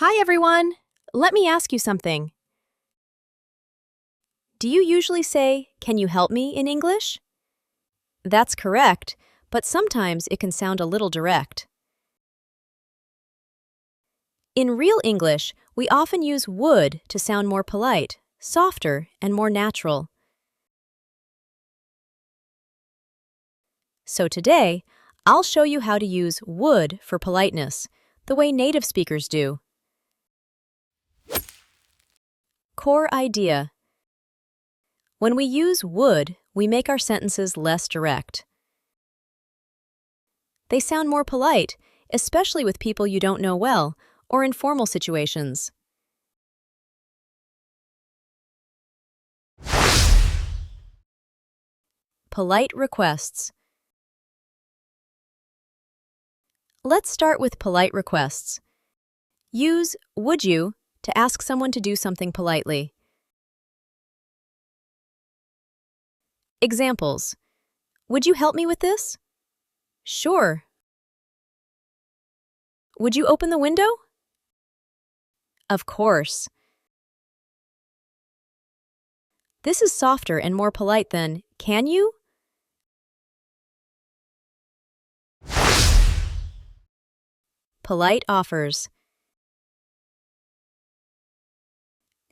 Hi, everyone. Let me ask you something. Do you usually say, "Can you help me" in English? That's correct, but sometimes it can sound a little direct. In real English, we often use would to sound more polite, softer, and more natural. So today, I'll show you how to use would for politeness, the way native speakers do. Core idea. When we use would, we make our sentences less direct. They sound more polite, especially with people you don't know well or in formal situations. Polite requests. Let's start with polite requests. Use would you to ask someone to do something politely. Examples. Would you help me with this? Sure. Would you open the window? Of course. This is softer and more polite than, can you? Polite offers.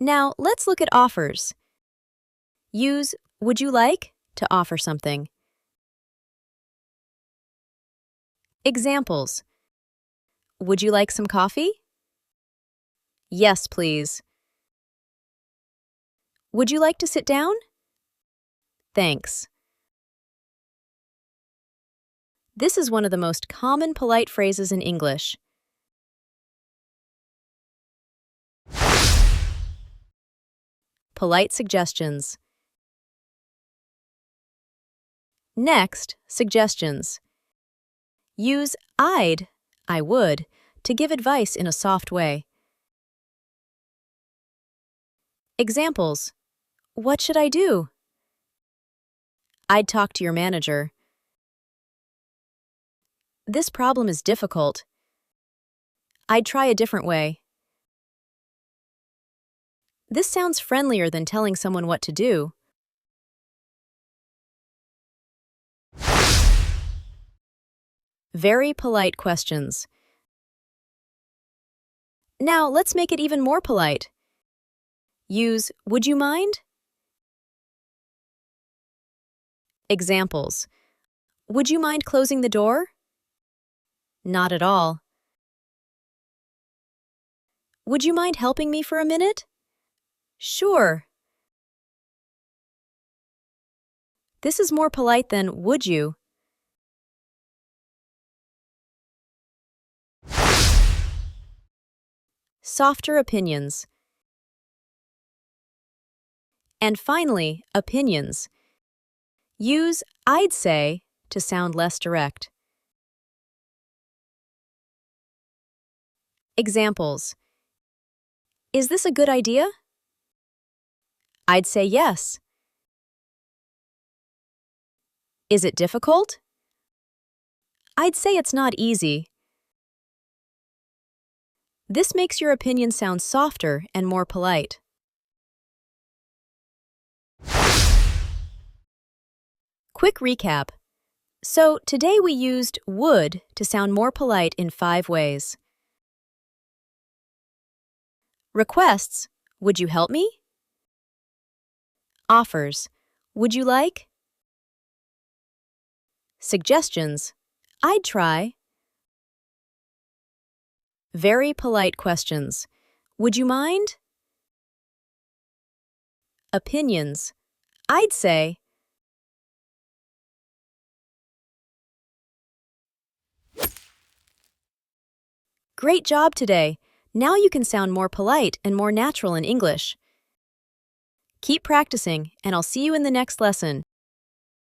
Now, let's look at offers. Use would you like to offer something. Examples. Would you like some coffee? Yes, please. Would you like to sit down? Thanks. This is one of the most common polite phrases in English. Polite suggestions. Next, suggestions. Use I would, to give advice in a soft way. Examples. What should I do? I'd talk to your manager. This problem is difficult. I'd try a different way. This sounds friendlier than telling someone what to do. Very polite questions. Now, let's make it even more polite. Use would you mind? Examples. Would you mind closing the door? Not at all. Would you mind helping me for a minute? Sure. This is more polite than would you. Softer opinions. And finally, opinions. Use I'd say to sound less direct. Examples. Is this a good idea? I'd say yes. Is it difficult? I'd say it's not easy. This makes your opinion sound softer and more polite. Quick recap. So, today we used would to sound more polite in 5 ways. Requests, would you help me? Offers, would you like? Suggestions, I'd try. Very polite questions, would you mind? Opinions, I'd say. Great job today! Now you can sound more polite and more natural in English. Keep practicing, and I'll see you in the next lesson.